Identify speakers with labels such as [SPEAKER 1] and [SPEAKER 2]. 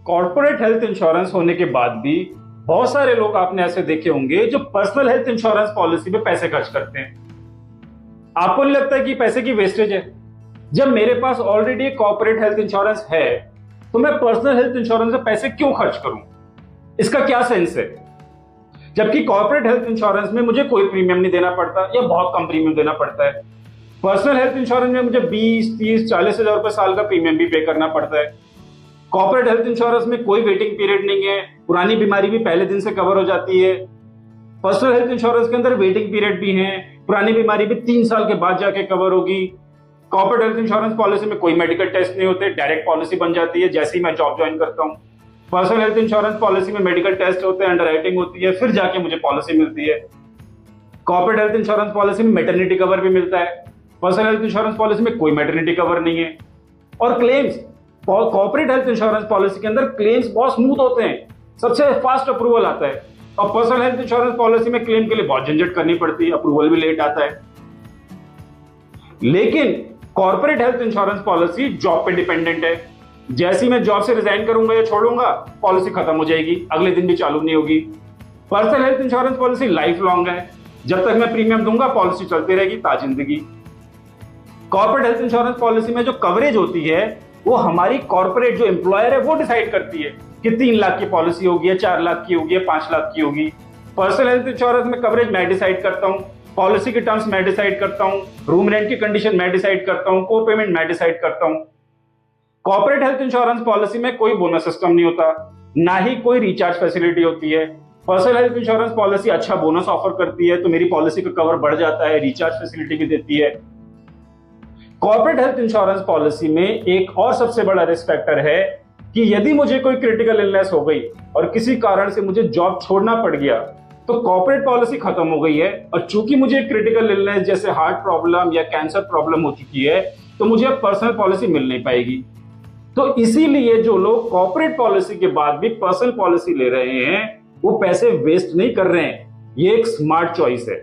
[SPEAKER 1] Corporate health insurance होने के बाद भी बहुत सारे लोग आपने ऐसे देखे होंगे जो पर्सनल हेल्थ इंश्योरेंस पॉलिसी पे पैसे खर्च करते हैं। आपको नहीं लगता है कि पैसे की वेस्टेज है? जब मेरे पास ऑलरेडी एक कॉर्पोरेट हेल्थ इंश्योरेंस है तो मैं पर्सनल हेल्थ इंश्योरेंस पे पैसे क्यों खर्च करूं? इसका क्या सेंस है? जबकि कॉर्पोरेट हेल्थ इंश्योरेंस में मुझे कोई प्रीमियम नहीं देना पड़ता या बहुत कम प्रीमियम देना पड़ता है। पर्सनल हेल्थ इंश्योरेंस में मुझे 20, 30, 40 हजार रुपए साल का प्रीमियम भी पे करना पड़ता है। कॉर्पोरेट हेल्थ इंश्योरेंस में कोई वेटिंग पीरियड नहीं है, पुरानी बीमारी भी पहले दिन से कवर हो जाती है। पर्सनल हेल्थ इंश्योरेंस के अंदर वेटिंग पीरियड भी है, पुरानी बीमारी भी 3 साल के बाद जाके कवर होगी। कॉर्पोरेट हेल्थ इंश्योरेंस पॉलिसी में कोई मेडिकल टेस्ट नहीं होते, डायरेक्ट पॉलिसी बन जाती है जैसे ही मैं जॉब ज्वाइन करता हूँ। पर्सनल हेल्थ इंश्योरेंस पॉलिसी में मेडिकल टेस्ट होते हैं, अंडरराइटिंग होती है, फिर जाके मुझे पॉलिसी मिलती है। कॉर्पोरेट हेल्थ इंश्योरेंस पॉलिसी में मैटरनिटी कवर भी मिलता है, पर्सनल हेल्थ इंश्योरेंस पॉलिसी में कोई मैटरनिटी कवर नहीं है। और claims, corporate health insurance policy के अंदर क्लेम्स बहुत स्मूथ होते हैं, सबसे फास्ट अप्रूवल आता है। और पर्सनल हेल्थ इंश्योरेंस पॉलिसी में क्लेम के लिए बहुत झंझट करनी पड़ती है, अप्रूवल भी लेट आता है। लेकिन corporate health insurance policy job पे डिपेंडेंट है। जैसे ही मैं जॉब से रिजाइन करूंगा या छोड़ूंगा, पॉलिसी खत्म हो जाएगी, अगले दिन भी चालू नहीं होगी। Personal health insurance policy life long है, जब तक मैं प्रीमियम दूंगा पॉलिसी चलती रहेगी ताजिंदगी। कॉर्पोरेट हेल्थ इंश्योरेंस पॉलिसी में जो कवरेज होती है वो हमारी कॉर्पोरेट जो एम्प्लॉयर है वो डिसाइड करती है कि 3 लाख की पॉलिसी होगी या 4 लाख की होगी या 5 लाख की होगी। पर्सनल हेल्थ इंश्योरेंस में कवरेज मैं डिसाइड करता हूं, पॉलिसी के टर्म्स मैं डिसाइड करता हूं, रूम रेंट की कंडीशन मैं डिसाइड करता हूं, को पेमेंट मैं डिसाइड करता हूं। कॉर्पोरेट हेल्थ इंश्योरेंस पॉलिसी में कोई बोनस सिस्टम नहीं होता, ना ही कोई रिचार्ज फैसिलिटी होती है। पर्सनल हेल्थ इंश्योरेंस पॉलिसी अच्छा बोनस ऑफर करती है तो मेरी पॉलिसी का कवर बढ़ जाता है, रिचार्ज फैसिलिटी भी देती है। कॉर्पोरेट हेल्थ इंश्योरेंस पॉलिसी में एक और सबसे बड़ा रिस्क फैक्टर है कि यदि मुझे कोई क्रिटिकल इलनेस हो गई और किसी कारण से मुझे जॉब छोड़ना पड़ गया तो कॉर्पोरेट पॉलिसी खत्म हो गई है, और चूंकि मुझे क्रिटिकल इलनेस जैसे हार्ट प्रॉब्लम या कैंसर प्रॉब्लम हो चुकी है तो मुझे अब पर्सनल पॉलिसी मिल नहीं पाएगी। तो इसीलिए जो लोग कॉर्पोरेट पॉलिसी के बाद भी पर्सनल पॉलिसी ले रहे हैं वो पैसे वेस्ट नहीं कर रहे हैं, ये एक स्मार्ट चॉइस है।